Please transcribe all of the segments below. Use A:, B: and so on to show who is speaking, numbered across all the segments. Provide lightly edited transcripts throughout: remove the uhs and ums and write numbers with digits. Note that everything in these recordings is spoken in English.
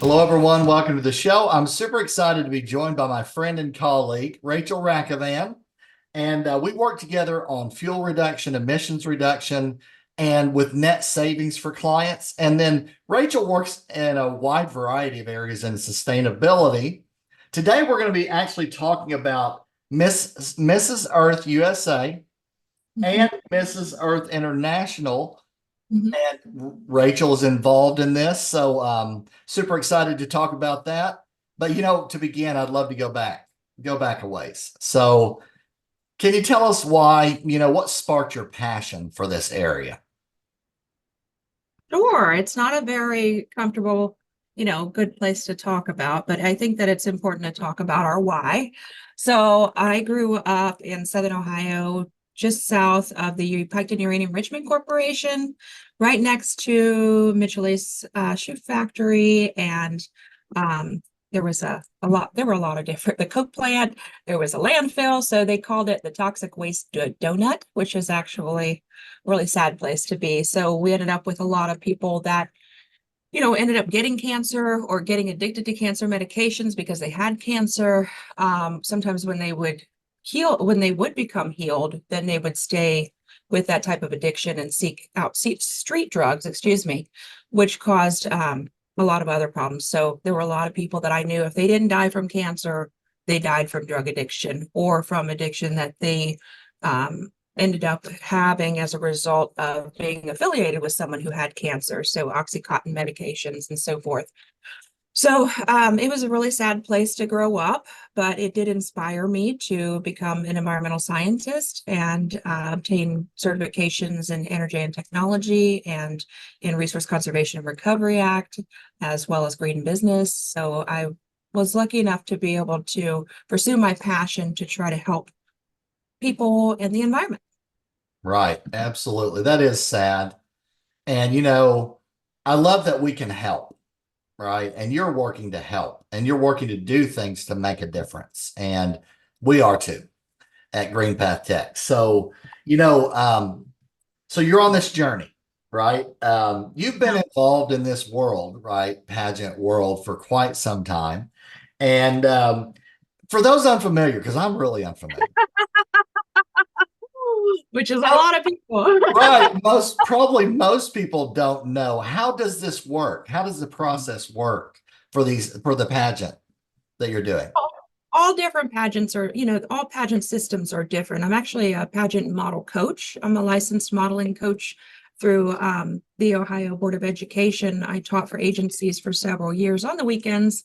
A: Hello, everyone. Welcome to the show. I'm super excited to be joined by my friend and colleague, Rachel Rakovan. And we work together on fuel reduction, emissions reduction, and with net savings for clients. And then Rachel works in a wide variety of areas in sustainability. Today, we're going to be actually talking about Mrs. Earth USA
B: Mhm,
A: and Mrs. Earth International,
B: mhm.
A: and Rachel is involved in this. So super excited to talk about that. But to begin, I'd love to go back a ways. So can you tell us why, what sparked your passion for this area?
B: Sure, it's not a very comfortable, good place to talk about, but I think that it's important to talk about our why. So I grew up in Southern Ohio, just south of the Piketon Uranium Enrichment Corporation, right next to Mitchell Ace Shoe Factory, and um, there were a lot of different, the Coke plant, there was a landfill, so they called it the Toxic Waste Donut, which is actually really sad place to be. So we ended up with a lot of people that, ended up getting cancer or getting addicted to cancer medications because they had cancer. Sometimes when they would become healed, then they would stay with that type of addiction and seek out street drugs, excuse me, which caused a lot of other problems. So there were a lot of people that I knew if they didn't die from cancer, they died from drug addiction or from addiction that they ended up having as a result of being affiliated with someone who had cancer, so Oxycontin medications and so forth. So it was a really sad place to grow up, but it did inspire me to become an environmental scientist and obtain certifications in energy and technology and in Resource Conservation and Recovery Act, as well as green business. So I was lucky enough to be able to pursue my passion to try to help people and the environment.
A: Right. Absolutely. That is sad. And, I love that we can help, right? And you're working to help and you're working to do things to make a difference. And we are too at Green Path Tech. So, you know, um, so you're on this journey, right? You've been
B: Yeah.
A: involved in this world, right? Pageant world for quite some time. And for those unfamiliar, because I'm really unfamiliar,
B: Which is a lot of people.
A: right? Most people don't know. How does this work? How does the process work for the pageant that you're doing?
B: All different pageants are, all pageant systems are different. I'm actually a pageant model coach. I'm a licensed modeling coach through the Ohio Board of Education. I taught for agencies for several years on the weekends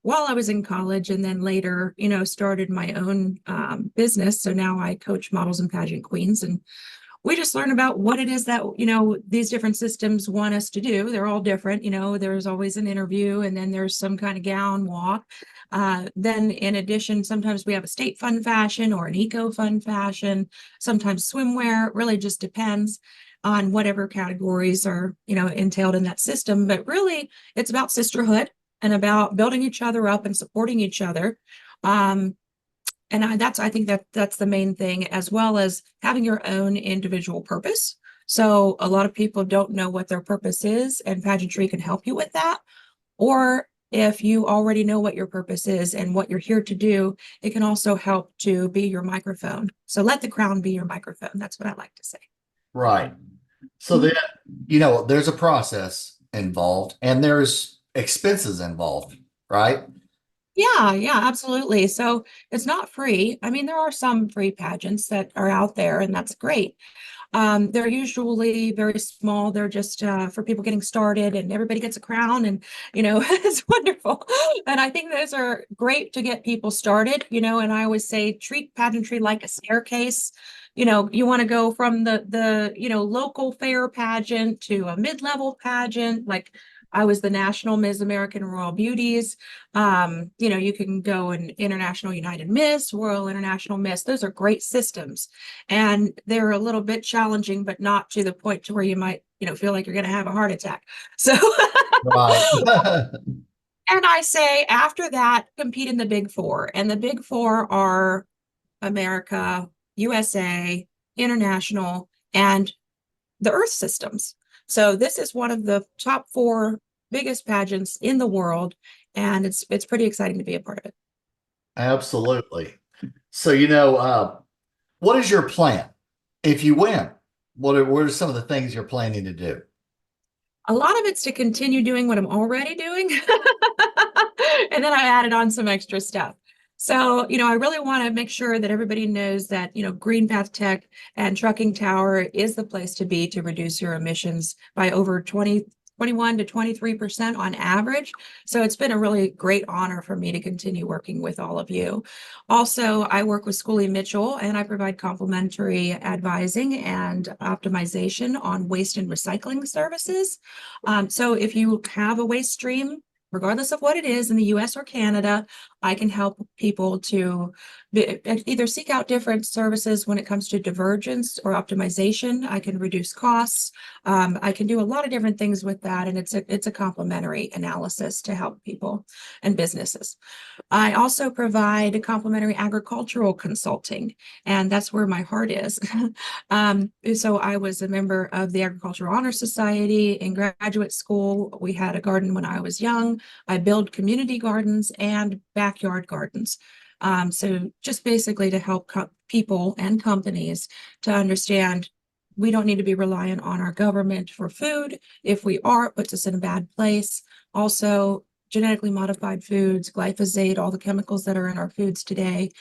B: while I was in college, and then later, started my own business. So now I coach models and pageant queens, and we just learn about what it is that these different systems want us to do. They're all different. There's always an interview, and then there's some kind of gown walk. Then in addition, sometimes we have a state fun fashion or an eco fun fashion, sometimes swimwear. It really just depends on whatever categories are entailed in that system. But really, it's about sisterhood and about building each other up and supporting each other. um, and I think that's the main thing, as well as having your own individual purpose. So a lot of people don't know what their purpose is, and pageantry can help you with that. Or if you already know what your purpose is and what you're here to do, it can also help to be your microphone. So let the crown be your microphone. That's what I like to say.
A: Right. So
B: Mhm.
A: then, there's a process involved and there's expenses involved, right?
B: Yeah, yeah, absolutely. So it's not free. I mean, there are some free pageants that are out there, and that's great. They're usually very small. They're just for people getting started, and everybody gets a crown, and it's wonderful. And I think those are great to get people started. And I always say treat pageantry like a staircase. You want to go from the local fair pageant to a mid-level pageant. Like I was the National Ms. American Royal Beauties. You can go in International United Miss, Royal International Miss. Those are great systems, and they're a little bit challenging, but not to the point to where you might, feel like you're going to have a heart attack. So,
A: Right.
B: and I say after that, compete in the big four, and the big four are America, USA, international, and the Earth systems. So this is one of the top four biggest pageants in the world, and it's pretty exciting to be a part of it.
A: Absolutely. So, what is your plan if you win? What are some of the things you're planning to do?
B: A lot of it's to continue doing what I'm already doing. And then I added on some extra stuff. So, I really want to make sure that everybody knows that, Green Path Tech and Trucking Tower is the place to be to reduce your emissions by over 21 to 23% on average. So it's been a really great honor for me to continue working with all of you. Also, I work with Schooley Mitchell and I provide complimentary advising and optimization on waste and recycling services. So if you have a waste stream, regardless of what it is in the US or Canada, I can help people to either seek out different services when it comes to divergence or optimization. I can reduce costs. I can do a lot of different things with that, and it's a complementary analysis to help people and businesses. I also provide complimentary agricultural consulting, and that's where my heart is. So I was a member of the Agricultural Honor Society in graduate school. We had a garden when I was young. I build community gardens and backyard gardens. So just basically to help people and companies to understand we don't need to be reliant on our government for food. If we are, it puts us in a bad place. Also, genetically modified foods, glyphosate, all the chemicals that are in our foods today.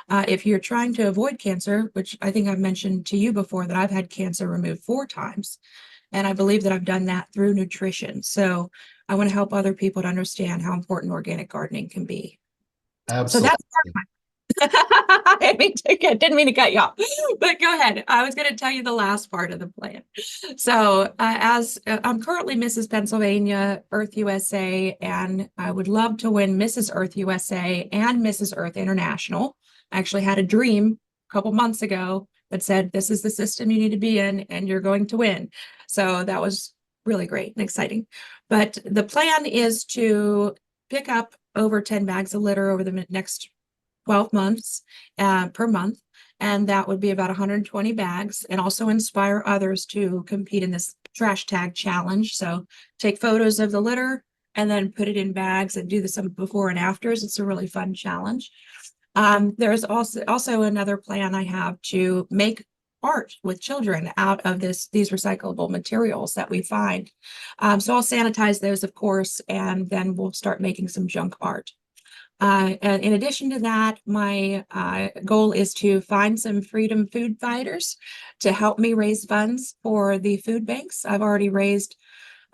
B: If you're trying to avoid cancer, which I think I've mentioned to you before, that I've had cancer removed 4 times. And I believe that I've done that through nutrition. So I want to help other people to understand how important organic gardening can be. So
A: Absolutely.
B: that's didn't mean to cut you off, but go ahead. I was going to tell you the last part of the plan. So, as I'm currently Mrs. Pennsylvania Earth USA, and I would love to win Mrs. Earth USA and Mrs. Earth International. I actually had a dream a couple months ago that said, this is the system you need to be in, and you're going to win. So, that was really great and exciting. But the plan is to pick up over 10 bags of litter over the next 12 months per month. And that would be about 120 bags, and also inspire others to compete in this trash tag challenge. So take photos of the litter and then put it in bags and do some before and afters. It's a really fun challenge. There's also another plan I have to make art with children out of these recyclable materials that we find. So I'll sanitize those, of course, and then we'll start making some junk art. And in addition to that, my goal is to find some freedom food fighters to help me raise funds for the food banks. I've already raised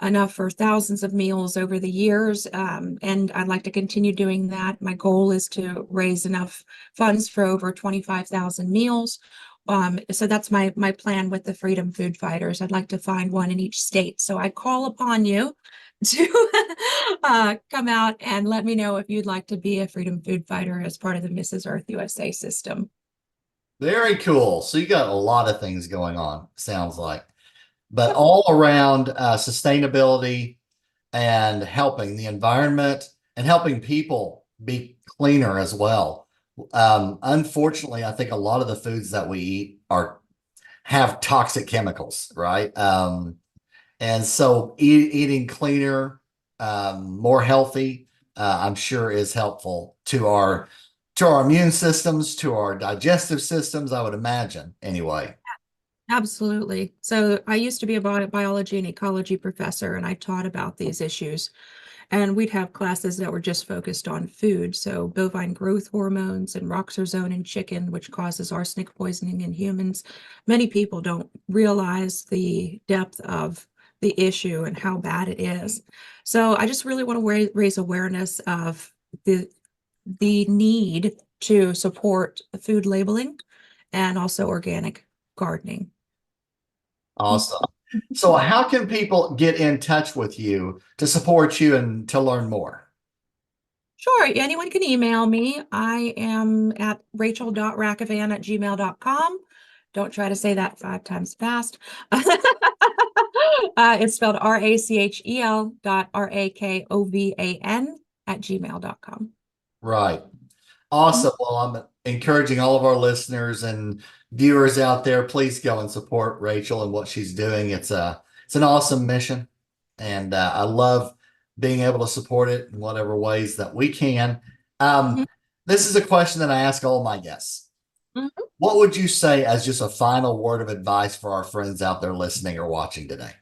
B: enough for thousands of meals over the years, and I'd like to continue doing that. My goal is to raise enough funds for over 25,000 meals. So that's my plan with the Freedom Food Fighters. I'd like to find one in each state. So I call upon you to come out and let me know if you'd like to be a Freedom Food Fighter as part of the Mrs. Earth USA system.
A: Very cool. So you got a lot of things going on, sounds like, but all around sustainability and helping the environment and helping people be cleaner as well. Unfortunately, I think a lot of the foods that we eat have toxic chemicals, right? And so eating cleaner, more healthy, I'm sure is helpful to our immune systems, to our digestive systems, I would imagine, anyway.
B: Absolutely. So I used to be a biology and ecology professor, and I taught about these issues. And we'd have classes that were just focused on food. So bovine growth hormones and roxarsone in chicken, which causes arsenic poisoning in humans. Many people don't realize the depth of the issue and how bad it is. So I just really want to raise awareness of the need to support food labeling and also organic gardening.
A: Awesome. So how can people get in touch with you to support you and to learn more?
B: Sure, anyone can email me. I am at rachel.rakovan@gmail.com. Don't try to say that 5 times fast. It's spelled RACHEL.RAKOVAN@gmail.com.
A: Right. Awesome. Well, I'm encouraging all of our listeners and viewers out there, please go and support Rachel and what she's doing. It's an awesome mission. And I love being able to support it in whatever ways that we can. Um, this is a question that I ask all my guests.
B: Mhm.
A: What would you say as just a final word of advice for our friends out there listening or watching today?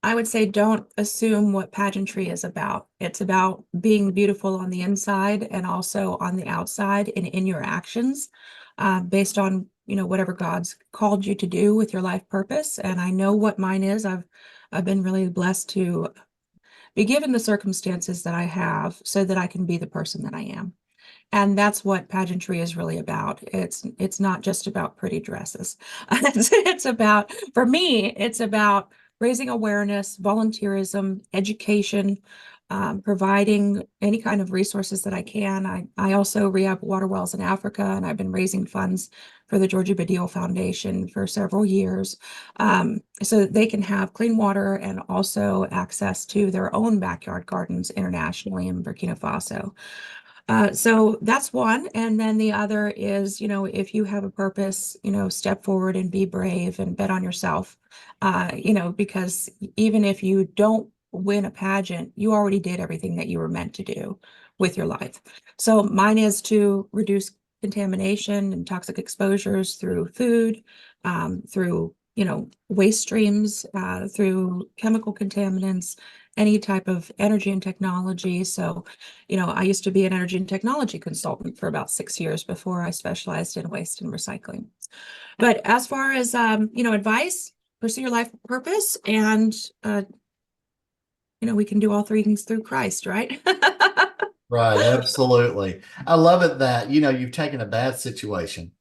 B: I would say don't assume what pageantry is about. It's about being beautiful on the inside and also on the outside and in your actions, based on, whatever God's called you to do with your life purpose. And I know what mine is. I've been really blessed to be given the circumstances that I have so that I can be the person that I am. And that's what pageantry is really about. It's not just about pretty dresses. It's about, for me, it's about raising awareness, volunteerism, education, providing any kind of resources that I can. I also rehab water wells in Africa, and I've been raising funds for the Georgia Badil Foundation for several years, so that they can have clean water and also access to their own backyard gardens internationally in Burkina Faso. So that's one. And then the other is, if you have a purpose, step forward and be brave and bet on yourself. Because even if you don't win a pageant, you already did everything that you were meant to do with your life. So mine is to reduce contamination and toxic exposures through food, through, waste streams, through chemical contaminants, any type of energy and technology. So I used to be an energy and technology consultant for about 6 years before I specialized in waste and recycling. But as far as advice, pursue your life purpose, and we can do all three things through Christ, right?
A: Right, absolutely. I love it that, you've taken a bad situation,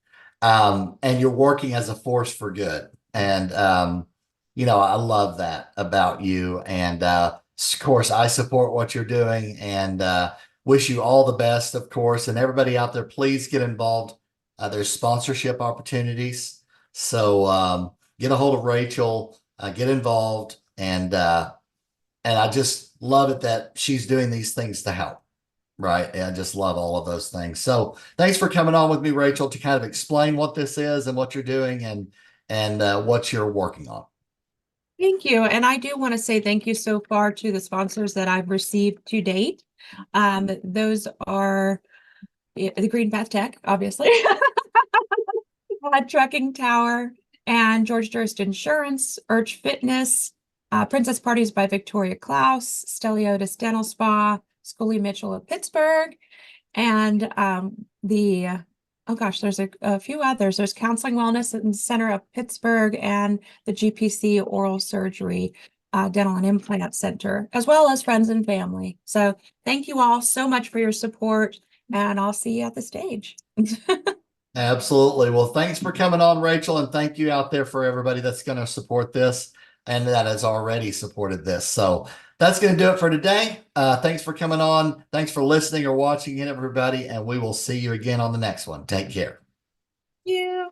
A: and you're working as a force for good. And, I love that about you. And, of course, I support what you're doing and, wish you all the best, of course. And everybody out there, please get involved. There's sponsorship opportunities. So, get a hold of Rachel, get involved. And I just love it that she's doing these things to help. Right. And I just love all of those things. So thanks for coming on with me, Rachel, to kind of explain what this is and what you're doing and what you're working on.
B: Thank you. And I do want to say thank you so far to the sponsors that I've received to date. Those are the Green Path Tech, obviously, Trucking Tower, and George Durst Insurance, Urge Fitness, Princess Parties by Victoria Klaus, Steliotis Dental Spa, Scully Mitchell of Pittsburgh, and oh gosh, there's a few others. There's Counseling Wellness and Center of Pittsburgh and the GPC Oral Surgery Dental and Implant Center, as well as friends and family. So thank you all so much for your support, and I'll see you at the stage.
A: Absolutely. Well, thanks for coming on, Rachel, and thank you out there for everybody that's going to support this and that has already supported this. So that's going to do it for today. Thanks for coming on. Thanks for listening or watching it, everybody, and we will see you again on the next one. Take care.
B: Yeah.